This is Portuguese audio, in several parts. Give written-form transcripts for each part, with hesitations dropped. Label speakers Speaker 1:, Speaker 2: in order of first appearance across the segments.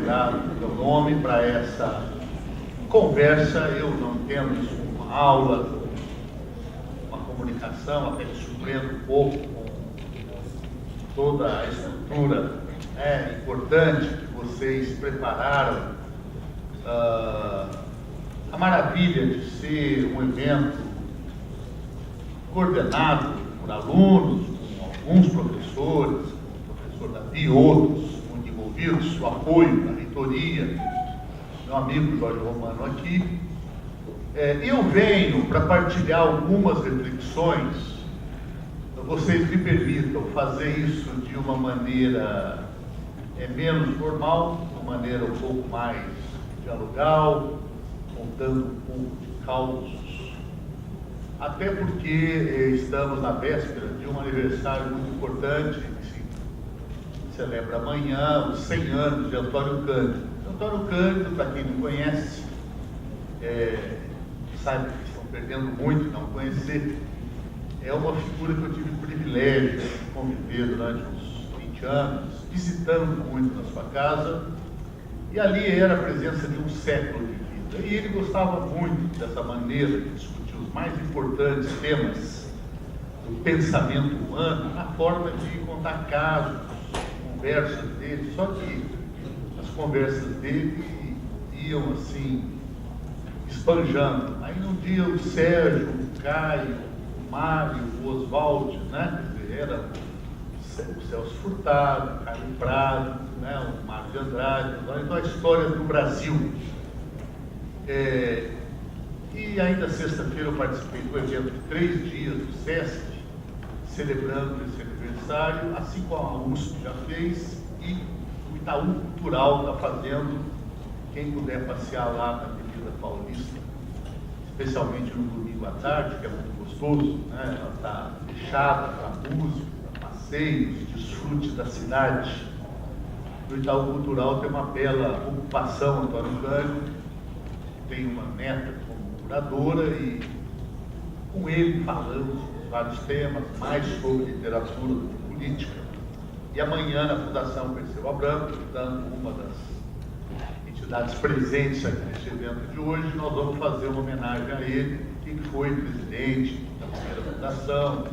Speaker 1: dado o meu nome para essa conversa. Eu não tendo isso como uma aula, uma comunicação, até me surpreendo um pouco com toda a estrutura importante que vocês prepararam. A maravilha de ser um evento coordenado por alunos, com alguns professores, o professor Davi e outros muito envolvidos, o apoio da reitoria, meu amigo Jorge Romano aqui. Eu venho para partilhar algumas reflexões. Vocês me permitam fazer isso de uma maneira menos formal, de uma maneira um pouco mais dialogal, contando um pouco de causos, até porque estamos na véspera de um aniversário muito importante, que se celebra amanhã, os 100 anos de Antônio Cândido. Antônio Cândido, para quem não conhece, sabe que estão perdendo muito não conhecer, é uma figura que eu tive o privilégio de conviver durante uns 20 anos, visitando muito na sua casa, e ali era a presença de um século de vida. E ele gostava muito dessa maneira de discutir os mais importantes temas do pensamento humano, na forma de contar casos, conversas dele, só que as conversas dele iam assim, esbanjando. Aí um dia o Sérgio, o Caio, o Mário, o Oswaldo, né? Era o Celso Furtado, o Caio Prado, né? O Mário de Andrade, então a história do Brasil. E ainda sexta-feira eu participei do evento de 3 dias do SESC, celebrando esse aniversário, assim como a USP já fez, e o Itaú Cultural está fazendo. Quem puder passear lá na Avenida Paulista, especialmente no domingo à tarde, que é muito gostoso, né? Ela está fechada para música, para passeios, desfrute da cidade. No Itaú Cultural tem uma bela ocupação, Antônio Cândido, tem uma neta como curadora, e com ele falamos vários temas, mais sobre literatura do que política. E amanhã, na Fundação Perseu Abramo, dando uma das entidades presentes aqui nesse evento de hoje, nós vamos fazer uma homenagem a ele, que foi presidente da primeira fundação,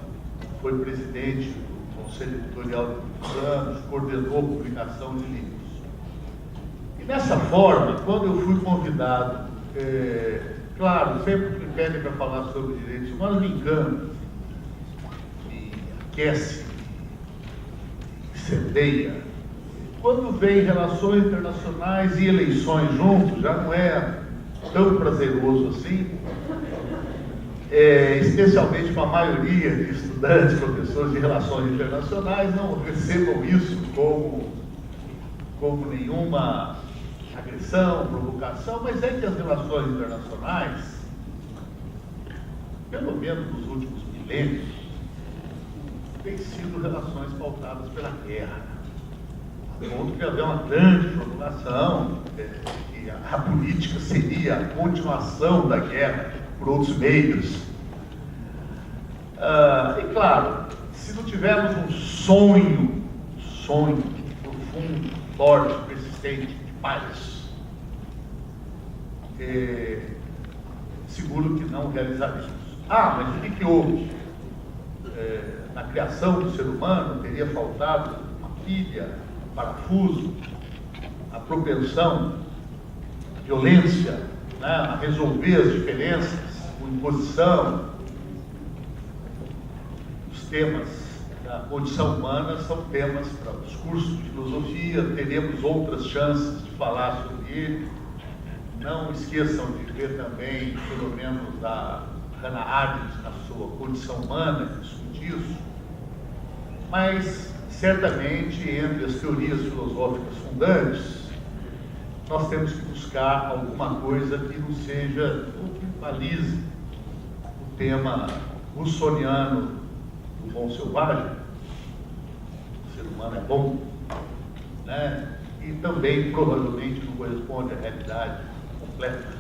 Speaker 1: foi presidente do Conselho Editorial de muitos anos, coordenou a publicação de livros. E dessa forma, quando eu fui convidado, claro, sempre que me pedem para falar sobre direitos humanos, me engano, me aquece, me incendeia. Quando vem relações internacionais e eleições juntos, já não é tão prazeroso assim, especialmente para a maioria de estudantes, professores de relações internacionais, não recebam isso como nenhuma agressão, provocação, mas é que as relações internacionais, pelo menos nos últimos milênios, têm sido relações pautadas pela guerra. Ponto que havia uma grande formulação, que a política seria a continuação da guerra por outros meios. E claro, se não tivermos um sonho profundo, forte, persistente, de paz, seguro que não realizaremos. Mas o que houve? Na criação do ser humano teria faltado uma pilha, parafuso, a propensão, a violência, né, a resolver as diferenças, com imposição. Os temas da condição humana são temas para os cursos de filosofia, teremos outras chances de falar sobre ele. Não esqueçam de ver também, pelo menos, a Hannah Arendt na sua Condição Humana, que discute isso. Mas certamente, entre as teorias filosóficas fundantes, nós temos que buscar alguma coisa que não seja, ou que balize o tema russoniano do bom selvagem. O ser humano é bom, né? E também provavelmente não corresponde à realidade completa.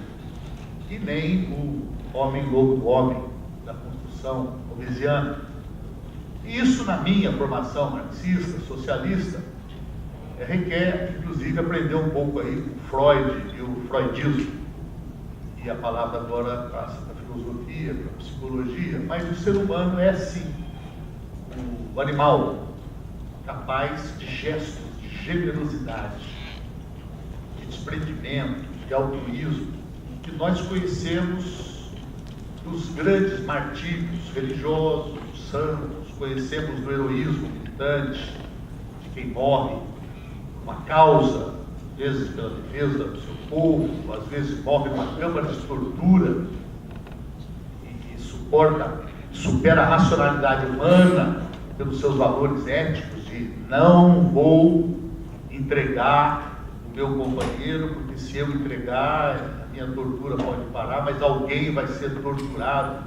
Speaker 1: E nem o homem lobo do homem, da construção hobbesiana. Isso, na minha formação marxista, socialista, requer, inclusive, aprender um pouco aí com Freud e o freudismo. E a palavra agora passa para a filosofia, para a psicologia, mas o ser humano é, sim, o animal capaz de gestos de generosidade, de desprendimento, de altruísmo, que nós conhecemos dos grandes martírios religiosos, dos santos, conhecemos do heroísmo militante, de quem morre uma causa, às vezes pela defesa do seu povo, às vezes morre numa câmara de tortura e supera a racionalidade humana pelos seus valores éticos de não vou entregar o meu companheiro, porque se eu entregar, a minha tortura pode parar, mas alguém vai ser torturado,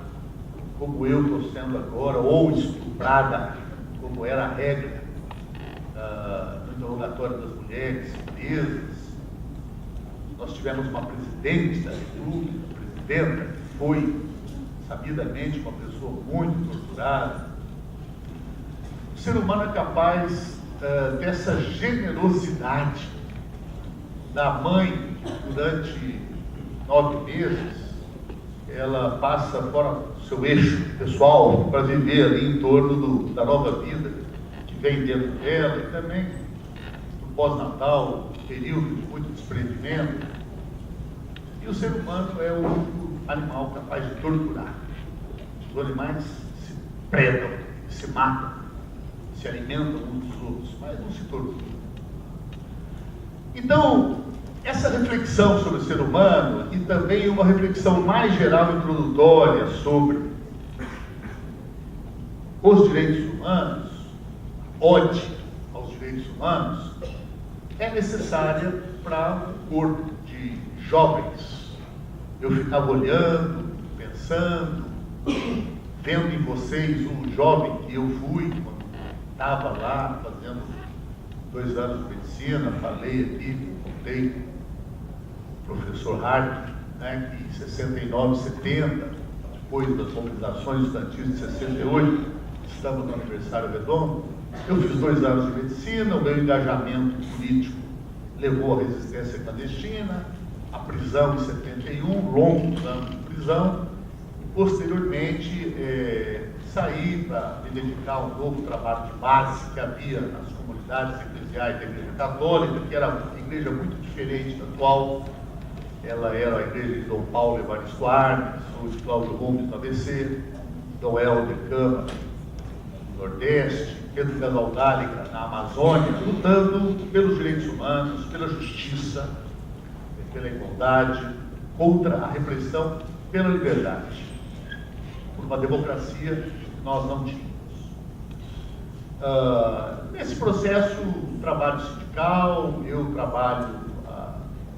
Speaker 1: como eu estou sendo agora, ou estuprada, como era a regra no interrogatório das mulheres presas. Nós tivemos uma presidente da República, presidenta, que foi sabidamente uma pessoa muito torturada. O ser humano é capaz dessa generosidade da mãe. Durante 9 meses, ela passa fora do seu eixo pessoal para viver ali em torno da nova vida que vem dentro dela, e também no pós-natal, período de muito desprendimento. E o ser humano é o único animal capaz de torturar. Os animais se predam, se matam, se alimentam uns dos outros, mas não se torturam. Então, essa reflexão sobre o ser humano, e também uma reflexão mais geral, introdutória, sobre os direitos humanos, ode aos direitos humanos, é necessária para um corpo de jovens. Eu ficava olhando, pensando, vendo em vocês o jovem que eu fui quando estava lá fazendo 2 anos de medicina. Falei aqui, contei o professor Hart, né, que em 69, 70, depois das mobilizações estudantis de 68, estamos no aniversário redondo. Eu fiz 2 anos de medicina, o meu engajamento político levou à resistência clandestina, a prisão em 71, longos anos de prisão. Posteriormente, saí para me dedicar a um novo trabalho de base que havia nas comunidades eclesiais da Igreja Católica, que era uma igreja muito diferente da atual. Ela era a igreja de Dom Paulo Evaristo Arnes, ou de Cláudio Gomes no ABC, Dom Helder Câmara no Nordeste, Pedro Casaldálica na Amazônia, lutando pelos direitos humanos, pela justiça, pela igualdade, contra a repressão, pela liberdade, por uma democracia que nós não tínhamos. Nesse processo, trabalho sindical, eu trabalho há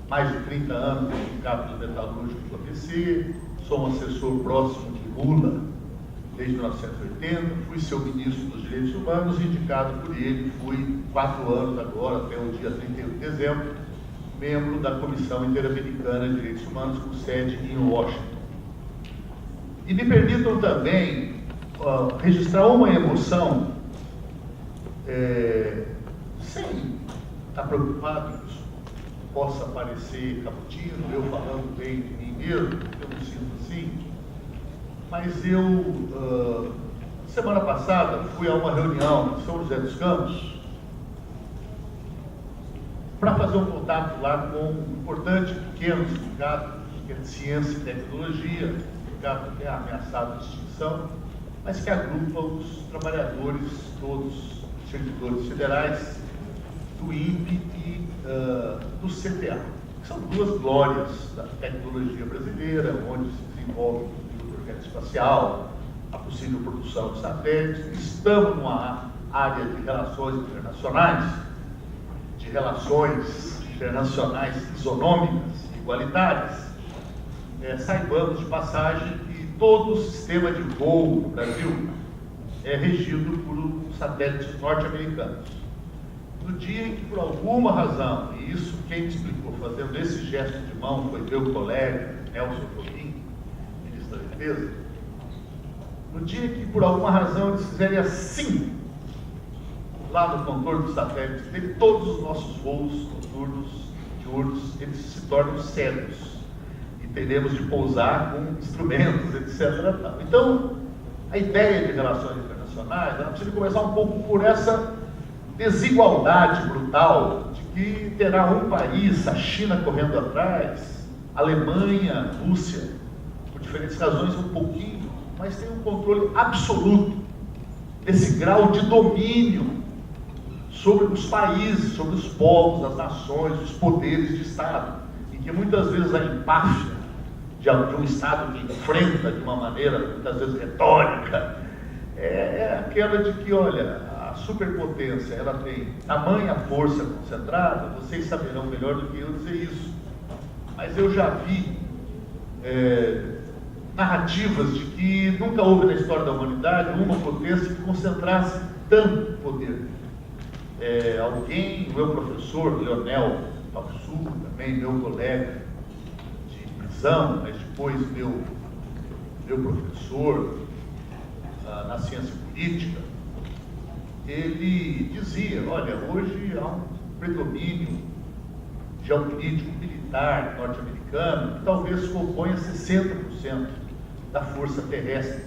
Speaker 1: mais de 30 anos no Sindicato dos Metalúrgicos do ABC, sou um assessor próximo de Lula desde 1980, fui seu ministro dos Direitos Humanos, indicado por ele, fui 4 anos agora, até o dia 31 de dezembro, membro da Comissão Interamericana de Direitos Humanos, com sede em Washington. E me permitam também registrar uma emoção, sem estar preocupado que isso possa parecer cabotino, eu falando bem de mim mesmo, eu me sinto assim, mas eu, semana passada, fui a uma reunião em São José dos Campos, para fazer um contato lá com um importante pequeno sindicato, que é de ciência e tecnologia, um sindicato que é ameaçado de extinção, mas que agrupa os trabalhadores, todos os servidores federais, do INPE e do CTA, que são 2 glórias da tecnologia brasileira, onde se desenvolve o projeto espacial, a possível produção de satélites. Estamos numa área de relações internacionais isonômicas, igualitárias. Saibamos de passagem que todo o sistema de voo no Brasil é regido por satélites norte-americanos. No dia em que, por alguma razão, e isso quem me explicou fazendo esse gesto de mão foi meu colega Nelson Tobin, ministro da Defesa, no dia em que, por alguma razão, eles fizerem assim, lá no contorno dos satélites dele, todos os nossos voos noturnos, diurnos, eles se tornam cegos. E teremos de pousar com instrumentos, etc. Então, a ideia de relações internacionais, ela precisa começar um pouco por essa desigualdade brutal de que terá um país, a China correndo atrás, a Alemanha, a Rússia, por diferentes razões um pouquinho, mas tem um controle absoluto desse grau de domínio sobre os países, sobre os povos, as nações, os poderes de Estado, em que muitas vezes a empáfia de um Estado que enfrenta de uma maneira, muitas vezes retórica, é aquela de que, olha, a superpotência, ela tem tamanha força concentrada, vocês saberão melhor do que eu dizer isso, mas eu já vi narrativas de que nunca houve na história da humanidade uma potência que concentrasse tanto poder. Alguém, o meu professor, Leonel Palsu, também meu colega de prisão, mas depois meu professor na ciência política, ele dizia, olha, hoje há um predomínio geopolítico militar norte-americano que talvez componha 60% da força terrestre,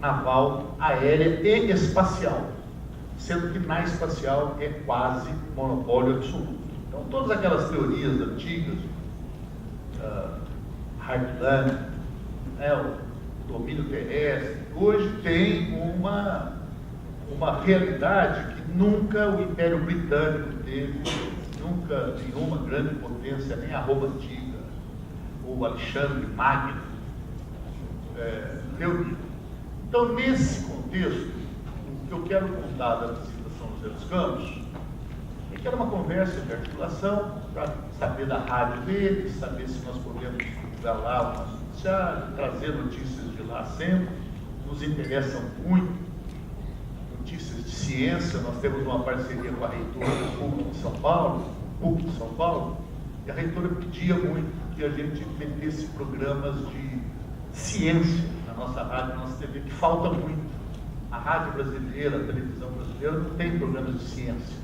Speaker 1: naval, aérea e espacial, sendo que na espacial é quase monopólio absoluto. Então, todas aquelas teorias antigas, Heartland, o domínio terrestre, hoje tem uma realidade que nunca o Império Britânico teve, nunca nenhuma grande potência, nem a Roma Antiga, ou Alexandre Magno, reuniu. Então, nesse contexto, o que eu quero contar da visita a São José dos Campos é que era uma conversa de articulação para saber da rádio dele, saber se nós podemos divulgar lá o nosso noticiário, trazer notícias de lá sempre, nos interessam muito, notícias de ciência. Nós temos uma parceria com a reitora da PUC de São Paulo, e a reitora pedia muito que a gente metesse programas de ciência na nossa rádio, na nossa TV, que falta muito. A rádio brasileira, a televisão brasileira não tem programas de ciência,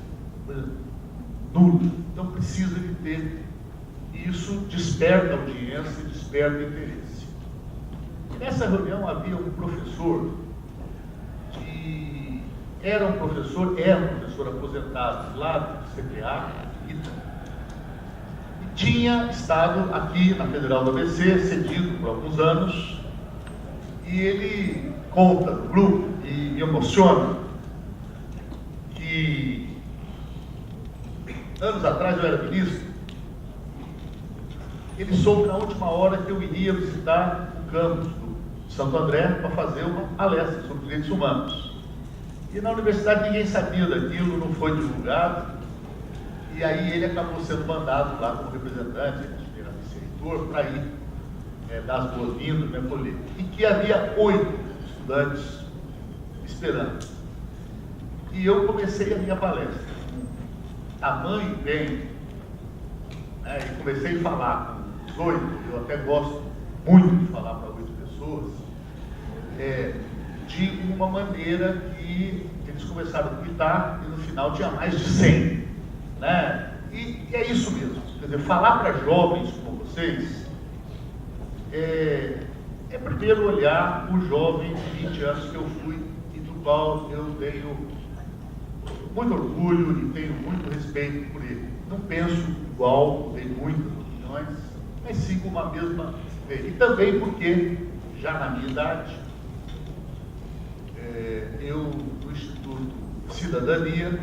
Speaker 1: nulo. Então precisa de ter. E isso desperta audiência, desperta interesse. E nessa reunião havia um professor que era um professor aposentado lá do CPA, e tinha estado aqui na Federal do ABC, cedido por alguns anos, e ele conta no grupo, e me emociona, que anos atrás eu era ministro, ele soube na última hora que eu iria visitar o campus do Santo André para fazer uma palestra sobre direitos humanos. E na universidade ninguém sabia daquilo, não foi divulgado, e aí ele acabou sendo mandado lá como representante, era vice-reitor, para ir dar as boas-vindas, me acolher. E que havia 8 estudantes esperando. E eu comecei a minha palestra com tamanho bem, e comecei a falar com 8, eu até gosto muito de falar para 8 pessoas, de uma maneira que eles começaram a gritar e no final tinha mais de 100. E é isso mesmo, quer dizer, falar para jovens como vocês é primeiro olhar o jovem de 20 anos que eu fui e do qual eu tenho muito orgulho e tenho muito respeito por ele. Não penso igual, tenho muitas opiniões, mas sigo uma mesma. E também porque, já na minha idade, eu, no Instituto Cidadania,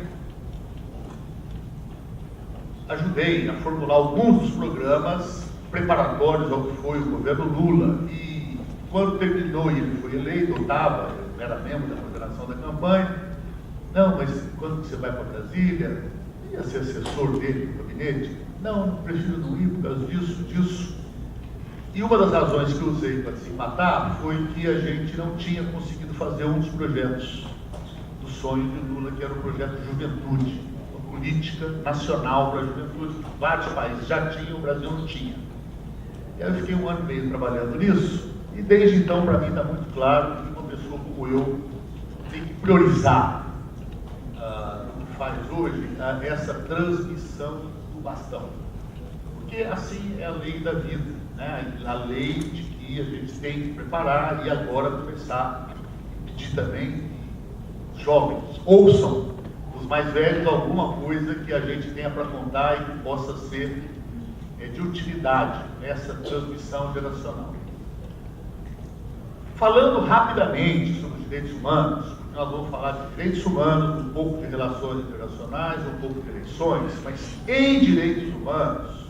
Speaker 1: ajudei a formular alguns dos programas preparatórios ao que foi o governo Lula. E quando terminou e ele foi eleito, eu era membro da coordenação da campanha. Não, mas quando você vai para Brasília, ia ser assessor dele no gabinete? Não, prefiro não ir por causa disso. E uma das razões que eu usei para se matar foi que a gente não tinha conseguido fazer um dos projetos do sonho de Lula, que era o projeto Juventude, uma política nacional para a juventude. Vários países já tinham, o Brasil não tinha. E aí eu fiquei 1 ano e meio trabalhando nisso, e desde então para mim está muito claro que uma pessoa como eu tem que priorizar faz hoje essa transmissão do bastão. Porque assim é a lei da vida, né? A lei de que a gente tem que preparar e agora começar a pedir também os jovens, ouçam os mais velhos alguma coisa que a gente tenha para contar e que possa ser de utilidade nessa transmissão geracional. Falando rapidamente sobre os direitos humanos, nós vamos falar de direitos humanos, um pouco de relações internacionais, um pouco de eleições, mas em direitos humanos,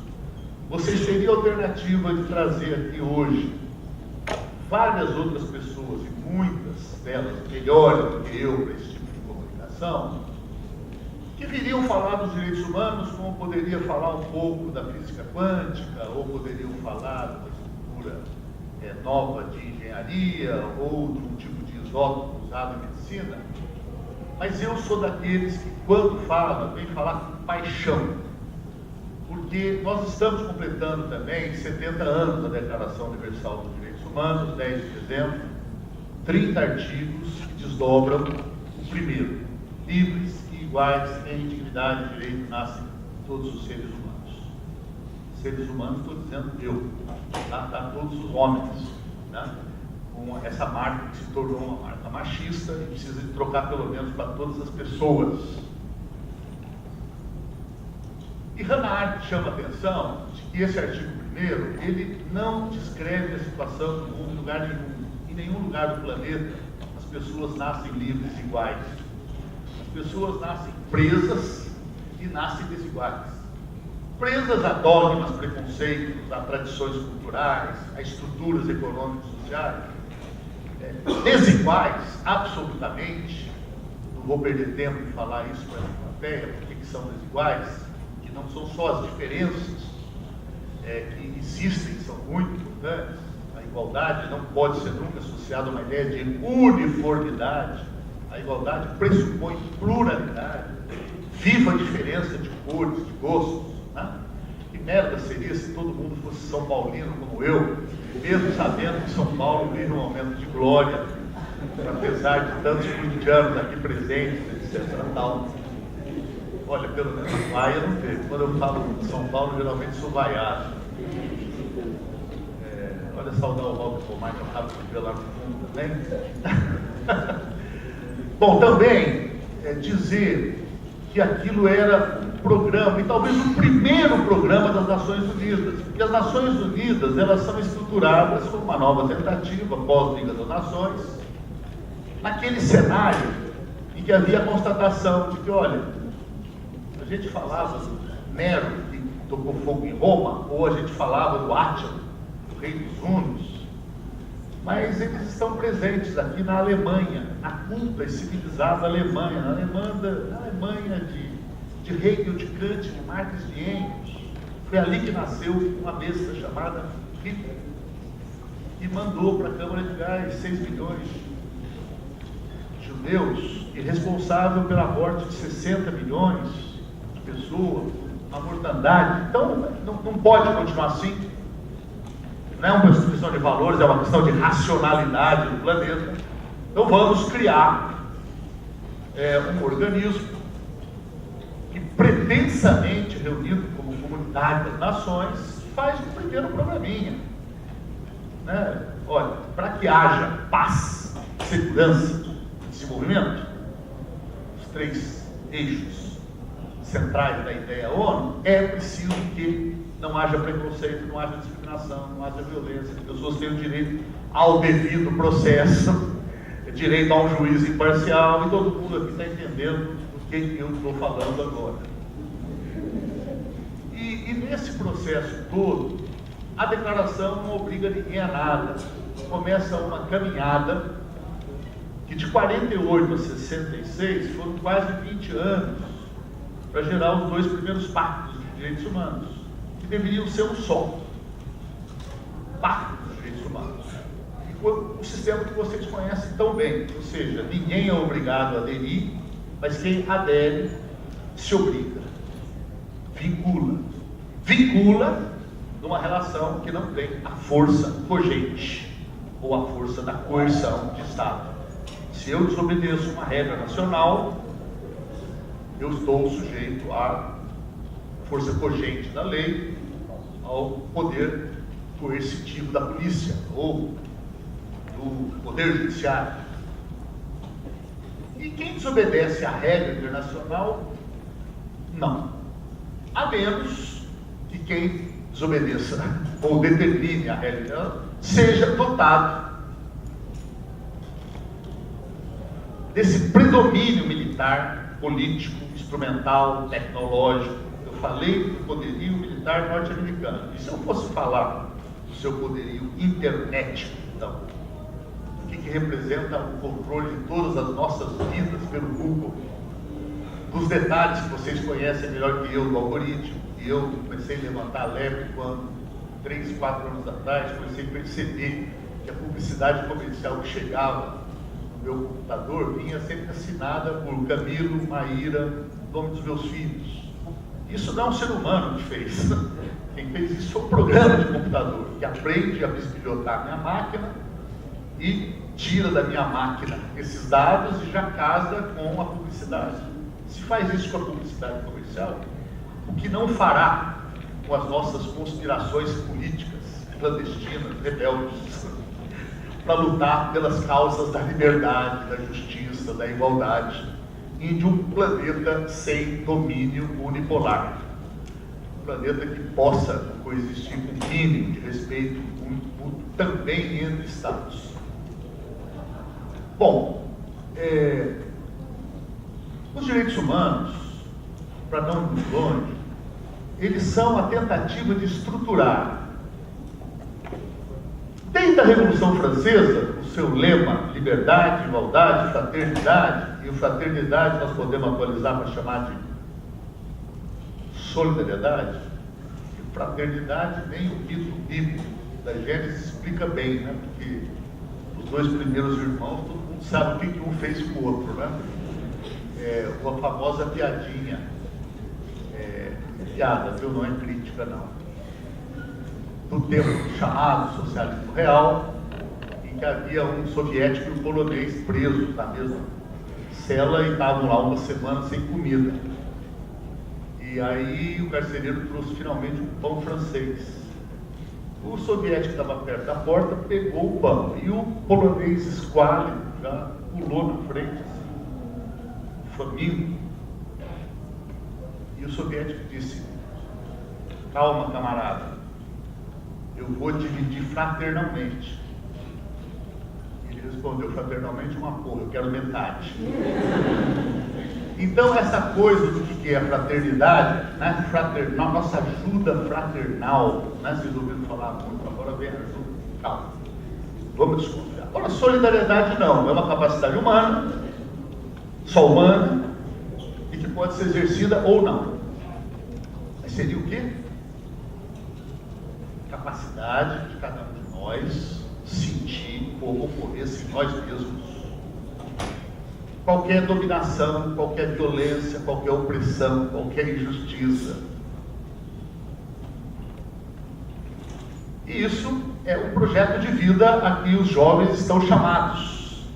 Speaker 1: vocês teriam a alternativa de trazer aqui hoje várias outras pessoas, e muitas delas melhores do que eu para esse tipo de comunicação, que viriam falar dos direitos humanos, como poderia falar um pouco da física quântica, ou poderiam falar de uma estrutura nova de engenharia, ou de um tipo de isótopo usado em medicina. Mas eu sou daqueles que, quando fala, vem falar com paixão. Porque nós estamos completando também 70 anos da Declaração Universal dos Direitos Humanos, 10 de dezembro, 30 artigos que desdobram o primeiro: livres e iguais em dignidade e direito nascem todos os seres humanos. Seres humanos, estou dizendo eu, tá? Todos os homens, né? Com essa marca que se tornou uma marca machista e precisa de trocar pelo menos para todas as pessoas. E Hannah Arendt chama a atenção de que esse artigo primeiro, ele não descreve a situação do mundo em lugar nenhum. Em nenhum lugar do planeta as pessoas nascem livres e iguais. As pessoas nascem presas e nascem desiguais. Presas a dogmas, preconceitos, a tradições culturais, a estruturas econômicas e sociais. Desiguais, absolutamente. Não vou perder tempo em falar isso para a plateia, porque que são desiguais. Não são só as diferenças que existem, são muito importantes. A igualdade não pode ser nunca associada a uma ideia de uniformidade. A igualdade pressupõe pluralidade, viva a diferença de cores, de gostos. Né? Que merda seria se todo mundo fosse São Paulino como eu, mesmo sabendo que São Paulo vive um momento de glória, apesar de tantos corintianos aqui presentes, etc. Tal. Olha, pelo menos vaia não teve. Quando eu falo de São Paulo, geralmente sou vaiado. Olha, saudar o Robert Pomar, que eu estava com ele lá no fundo também. Bom, também dizer que aquilo era um programa, e talvez o primeiro programa das Nações Unidas, porque as Nações Unidas, elas são estruturadas como uma nova tentativa, pós-Liga das Nações, naquele cenário em que havia a constatação de que, olha, a gente falava do Nero, que tocou fogo em Roma, ou a gente falava do Átila, do rei dos Hunos, mas eles estão presentes aqui na Alemanha, na culta e civilizada Alemanha, na Alemanha de Hegel, de Kant, de Marx, de Engels. Foi ali que nasceu uma besta chamada Hitler, e mandou para a Câmara de Gás 6 milhões de judeus, e responsável pela morte de 60 milhões pessoa, uma mortandade. Então, não pode continuar assim. Não é uma questão de valores, é uma questão de racionalidade do planeta. Então, vamos criar um organismo que, pretensamente reunido como Comunidade das Nações, faz um primeiro programinha. Né? Olha, para que haja paz, segurança e desenvolvimento, os 3 eixos centrais da ideia ONU, é preciso que não haja preconceito, não haja discriminação, não haja violência, as pessoas tenham direito ao devido processo, direito a um juiz imparcial, e todo mundo aqui está entendendo do que eu estou falando agora. E nesse processo todo, a declaração não obriga ninguém a nada. Começa uma caminhada que de 48 a 66 foram quase 20 anos para gerar os 2 primeiros pactos de direitos humanos, que deveriam ser um só pacto dos direitos humanos. E o sistema que vocês conhecem tão bem, ou seja, ninguém é obrigado a aderir, mas quem adere se obriga, vincula numa relação que não tem a força cogente ou a força da coerção de Estado. Se eu desobedeço uma regra nacional, eu estou sujeito à força cogente da lei, ao poder coercitivo da polícia ou do poder judiciário. E quem desobedece à regra internacional, não. A menos que quem desobedeça ou determine a regra seja dotado desse predomínio militar, político, instrumental, tecnológico. Eu falei do poderio militar norte-americano. E se eu fosse falar do seu poderio internet, então, o que representa o controle de todas as nossas vidas pelo Google, dos detalhes que vocês conhecem melhor que eu do algoritmo, e eu comecei a levantar a lebre quando, 3, 4 anos atrás, comecei a perceber que a publicidade comercial que chegava no meu computador vinha sempre assinada por Camilo, Maíra, nome dos meus filhos. Isso não é um ser humano que fez. Quem fez isso foi um programa de computador que aprende a bisbilhotar a minha máquina e tira da minha máquina esses dados e já casa com a publicidade. Se faz isso com a publicidade comercial, o que não fará com as nossas conspirações políticas, clandestinas, rebeldes, para lutar pelas causas da liberdade, da justiça, da igualdade, e de um planeta sem domínio unipolar. Um planeta que possa coexistir com um mínimo de respeito mútuo também entre Estados. Bom, os direitos humanos, para não irmos longe, eles são a tentativa de estruturar, desde a Revolução Francesa, o seu lema, liberdade, igualdade, fraternidade, e o fraternidade nós podemos atualizar para chamar de solidariedade, e fraternidade nem o mito bíblico da Gênesis explica bem, né? Porque os dois primeiros irmãos, todo mundo sabe o que um fez com o outro, né? A famosa piadinha, piada, viu? Não é crítica, não. Do tempo chamado socialismo real, em que havia um soviético e um polonês presos na mesma cela e estavam lá uma semana sem comida. E aí o carcereiro trouxe finalmente um pão francês. O soviético que estava perto da porta pegou o pão e o polonês esquálido já pulou na frente, assim, faminto. E o soviético disse: calma, camarada, eu vou dividir fraternalmente. Ele respondeu: fraternalmente uma porra, eu quero metade. Então essa coisa do que é a fraternidade, né? Fraternal, nossa ajuda fraternal, né? Vocês ouviram falar muito, agora vem a ajuda, calma, vamos desconfiar. Agora, solidariedade não, é uma capacidade humana, só humana, e que pode ser exercida ou não. Mas seria o quê? Capacidade de cada um de nós sentir como ocorresse em nós mesmos qualquer dominação, qualquer violência, qualquer opressão, qualquer injustiça. E isso é um projeto de vida a que os jovens estão chamados.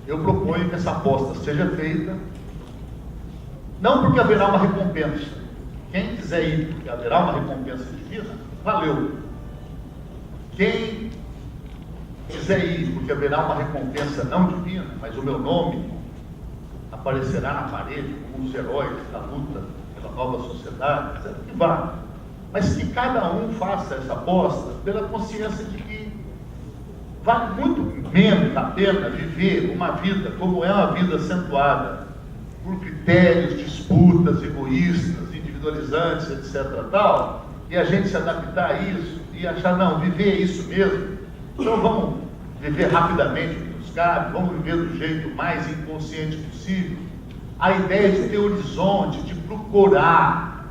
Speaker 1: Eu proponho que essa aposta seja feita, não porque haverá uma recompensa. Quem quiser ir porque haverá uma recompensa divina, valeu. Quem quiser ir porque haverá uma recompensa não divina, mas o meu nome aparecerá na parede como os heróis da luta pela nova sociedade, que vá. Mas que cada um faça essa aposta pela consciência de que vale muito menos a pena viver uma vida como é uma vida acentuada por critérios, disputas, egoístas, individualizantes, etc. tal, e a gente se adaptar a isso e achar, não, viver é isso mesmo, então vamos viver rapidamente o que nos cabe, vamos viver do jeito mais inconsciente possível. A ideia de ter horizonte, de procurar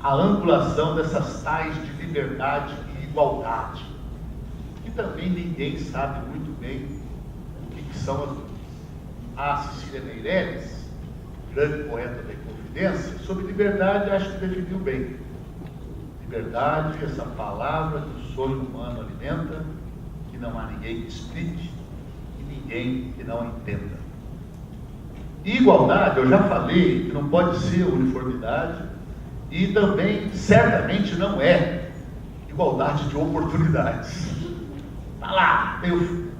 Speaker 1: a angulação dessas tais de liberdade e igualdade, que também ninguém sabe muito bem o que são as duas. A Cecília Meirelles, grande poeta da Inconfidência, sobre liberdade, acho que definiu bem. Liberdade, essa palavra que o sonho humano alimenta, que não há ninguém que explique e ninguém que não entenda. E igualdade, eu já falei que não pode ser uniformidade e também, certamente, não é igualdade de oportunidades. Está lá, tem o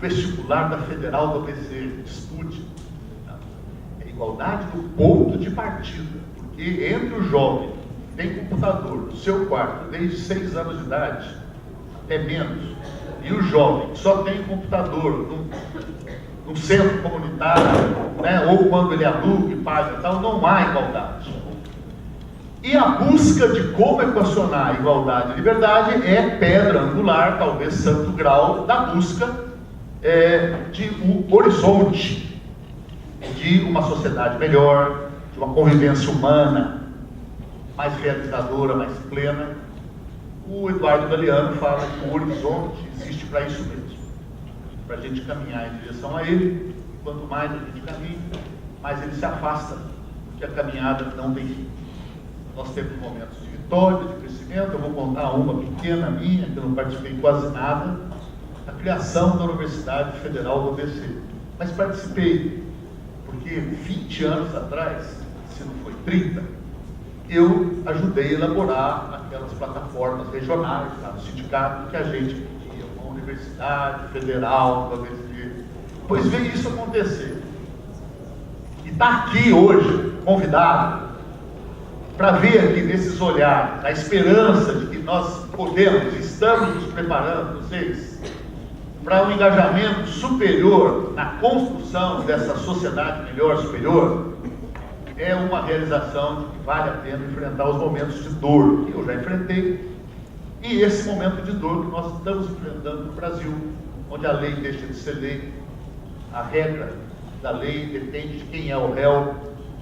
Speaker 1: vestibular da Federal do ABC, estude. É igualdade do ponto de partida, porque entre o jovem que tem computador no seu quarto desde 6 anos de idade, até menos, e o jovem que só tem computador num centro comunitário, né, ou quando ele aluga e paga, tal, não há igualdade. E a busca de como equacionar a igualdade e liberdade é pedra angular, talvez santo grau, da busca de um horizonte de uma sociedade melhor, de uma convivência humana mais realizadora, mais plena. O Eduardo Galeano fala que o horizonte existe para isso mesmo, para a gente caminhar em direção a ele. Quanto mais a gente caminha, mais ele se afasta, porque a caminhada não tem fim. Nós temos momentos de vitória, de crescimento. Eu vou contar uma pequena minha, que eu não participei quase nada, a criação da Universidade Federal do ABC. Mas participei, porque 20 anos atrás, se não foi 30, eu ajudei a elaborar aquelas plataformas regionais lá no sindicato que a gente queria uma Universidade Federal do ABC. Pois veio isso acontecer. E está aqui hoje, convidado, para ver aqui nesses olhares, a esperança de que nós podemos, estamos nos preparando, vocês, para um engajamento superior na construção dessa sociedade melhor, superior, é uma realização de que vale a pena enfrentar os momentos de dor que eu já enfrentei, e esse momento de dor que nós estamos enfrentando no Brasil, onde a lei deixa de ser lei, a regra da lei depende de quem é o réu.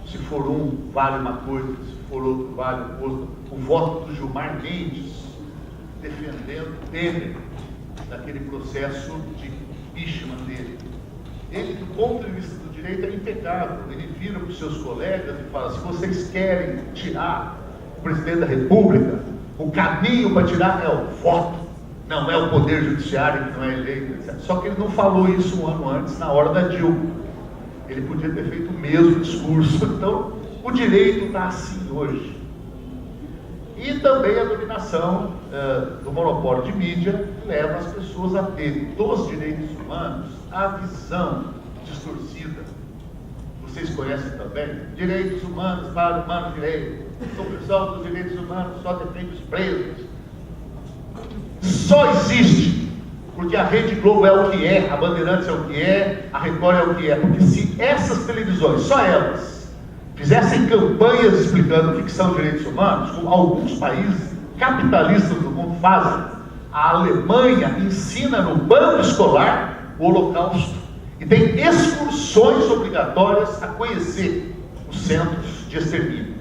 Speaker 1: Se for um, vale uma coisa, se for outro, vale outra. O voto do Gilmar Mendes defendendo Temer daquele processo de impeachment dele. Ele, do ponto de vista do direito, é impecável. Ele vira para os seus colegas e fala: se vocês querem tirar o presidente da República, o caminho para tirar é o voto, não é o poder judiciário que não é eleito, etc. Só que ele não falou isso um ano antes, na hora da Dilma. Ele podia ter feito o mesmo discurso. Então, o direito está assim hoje. E também a dominação do monopólio de mídia leva as pessoas a terem dos direitos humanos a visão distorcida. Vocês conhecem também? Direitos humanos para o humano direito. A supressão dos direitos humanos só depende dos presos. Só existe porque a Rede Globo é o que é, a Bandeirantes é o que é, a Record é o que é. Porque se essas televisões, só elas, fizessem campanhas explicando o que são direitos humanos, como alguns países capitalistas do mundo fazem, a Alemanha ensina no banco escolar o Holocausto e tem excursões obrigatórias a conhecer os centros de extermínio.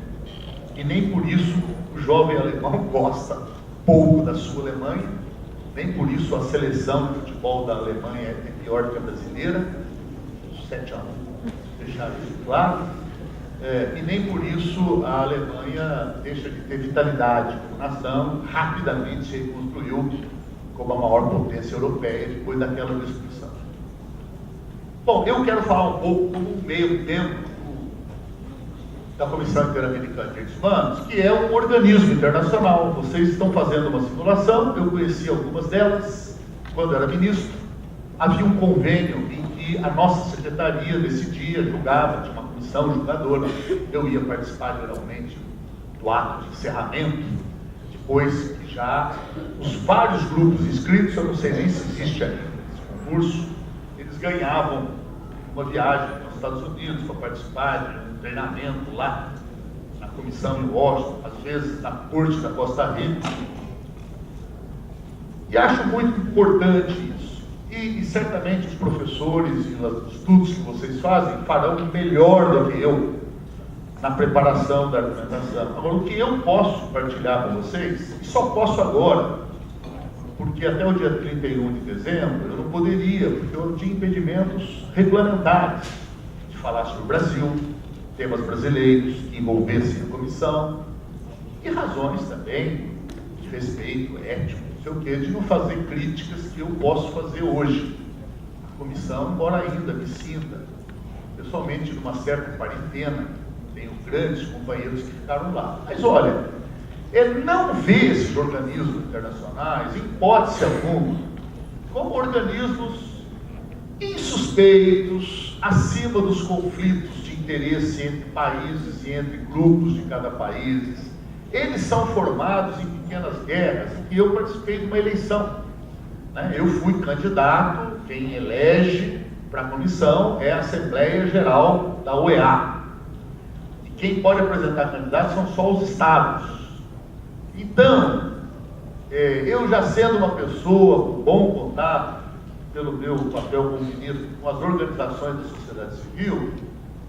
Speaker 1: E nem por isso o jovem alemão gosta pouco da sua Alemanha. Nem por isso a seleção de futebol da Alemanha é pior que a brasileira, 7-1, deixar isso claro. E nem por isso a Alemanha deixa de ter vitalidade como nação, rapidamente se reconstruiu como a maior potência europeia depois daquela destruição. Bom, eu quero falar um pouco como um meio tempo da Comissão Interamericana de Direitos Humanos, que é um organismo internacional. Vocês estão fazendo uma simulação, eu conheci algumas delas quando era ministro. Havia um convênio em que a nossa secretaria decidia, julgava, tinha uma comissão julgadora. Eu ia participar geralmente do ato de encerramento, depois que já os vários grupos inscritos, eu não sei nem se existe ainda esse concurso, eles ganhavam uma viagem para os Estados Unidos para participar de um treinamento lá na comissão em Washington, às vezes na corte da Costa Rica. E acho muito importante isso. E certamente os professores e os estudos que vocês fazem farão melhor do que eu na preparação da argumentação. Agora, o que eu posso partilhar com vocês, e só posso agora, porque até o dia 31 de dezembro eu não poderia, porque eu tinha impedimentos regulamentares de falar sobre o Brasil, temas brasileiros que envolvessem a comissão, e razões também de respeito ético, não sei o quê, de não fazer críticas que eu posso fazer hoje. A comissão, embora ainda me sinta pessoalmente, de uma certa quarentena, tenho grandes companheiros que ficaram lá. Mas olha, não ver esses organismos internacionais, em hipótese alguma, como organismos insuspeitos, acima dos conflitos de interesse entre países e entre grupos de cada país. Eles são formados em pequenas guerras, em que eu participei de uma eleição. Eu fui candidato, quem elege para a comissão é a Assembleia Geral da OEA. E quem pode apresentar candidatos são só os estados. Então, eu já sendo uma pessoa com bom contato, pelo meu papel como ministro, com as organizações da sociedade civil,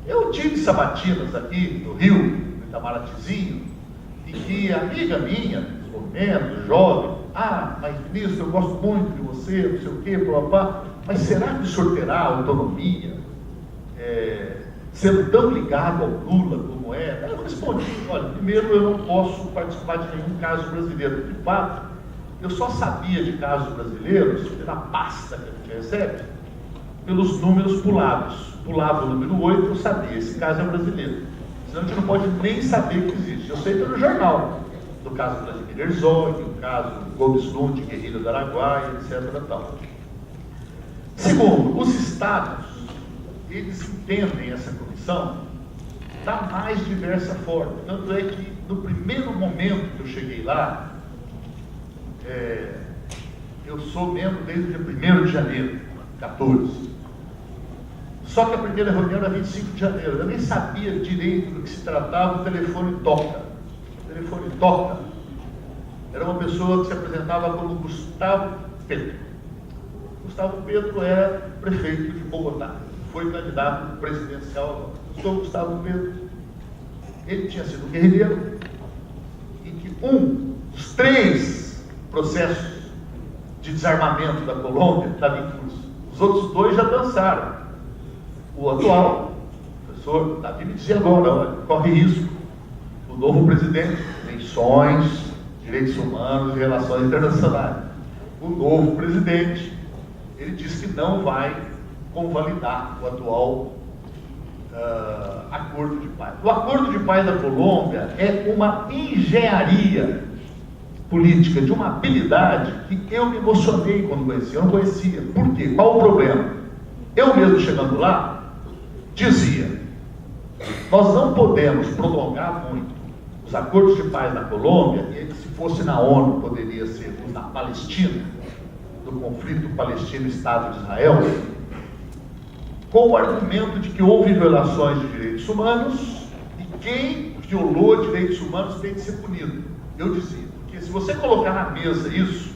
Speaker 1: eu tive sabatinas aqui no Rio, no Itamaratizinho, em que amiga minha, desenvolvimento, jovem, mas ministro, eu gosto muito de você, não sei o quê, papá, mas será que o senhor terá autonomia, sendo tão ligado ao Lula como é? Eu respondi, olha, primeiro eu não posso participar de nenhum caso brasileiro. De fato, eu só sabia de casos brasileiros, pela pasta que a gente recebe, pelos números pulados. Pulava o número 8, eu sabia, esse caso é brasileiro. Senão a gente não pode nem saber que existe. Eu sei pelo jornal, do caso Vladimir Herzog, o caso Gomes Lund, guerrilha do Araguaia, etc. Tal. Segundo, os estados, eles entendem essa comissão da mais diversa forma. Tanto é que, no primeiro momento que eu cheguei lá, eu sou membro desde o dia 1º de janeiro, 14. Só que a primeira reunião era 25 de janeiro. Eu nem sabia direito do que se tratava. O telefone toca. O telefone toca. Era uma pessoa que se apresentava como Gustavo Petro. Gustavo Petro era prefeito de Bogotá. Foi candidato presidencial agora. Sou Gustavo Petro. Ele tinha sido guerrilheiro. E que um dos 3 processos de desarmamento da Colômbia estava em curso. Os outros 2 já dançaram. O atual, o professor Davi me dizia agora, olha, corre risco. O novo presidente, eleições, direitos humanos e relações internacionais. O novo presidente, ele disse que não vai convalidar o atual acordo de paz. O acordo de paz da Colômbia é uma engenharia política, de uma habilidade que eu me emocionei quando conheci. Eu não conhecia. Por quê? Qual o problema? Eu mesmo chegando lá, dizia, nós não podemos prolongar muito os acordos de paz na Colômbia, e se fosse na ONU, poderia ser na Palestina, do conflito Palestino-Estado de Israel, com o argumento de que houve violações de direitos humanos e quem violou direitos humanos tem que ser punido. Eu dizia, porque se você colocar na mesa isso,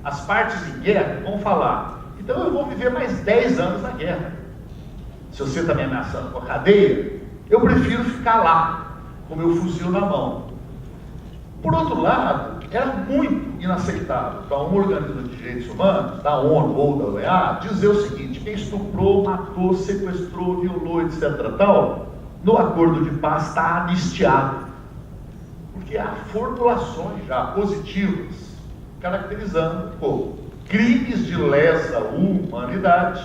Speaker 1: as partes em guerra vão falar, então eu vou viver mais 10 anos na guerra. Se você está me ameaçando com a cadeia, eu prefiro ficar lá, com meu fuzil na mão. Por outro lado, era muito inaceitável para um organismo de direitos humanos, da ONU ou da OEA, dizer o seguinte: quem estuprou, matou, sequestrou, violou, etc. tal, no acordo de paz está anistiado. Porque há formulações já positivas, caracterizando como crimes de lesa humanidade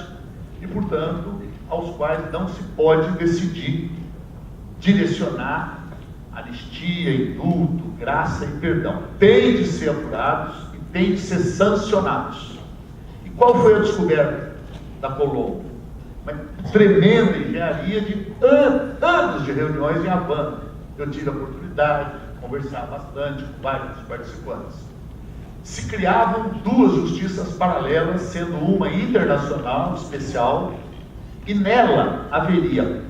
Speaker 1: e, portanto, aos quais não se pode decidir direcionar anistia, indulto, graça e perdão. Tem de ser apurados e tem de ser sancionados. E qual foi a descoberta da Colômbia? Uma tremenda engenharia de anos de reuniões em Havana. Eu tive a oportunidade de conversar bastante com vários participantes. Se criavam 2 justiças paralelas, sendo uma internacional, especial, e nela haveria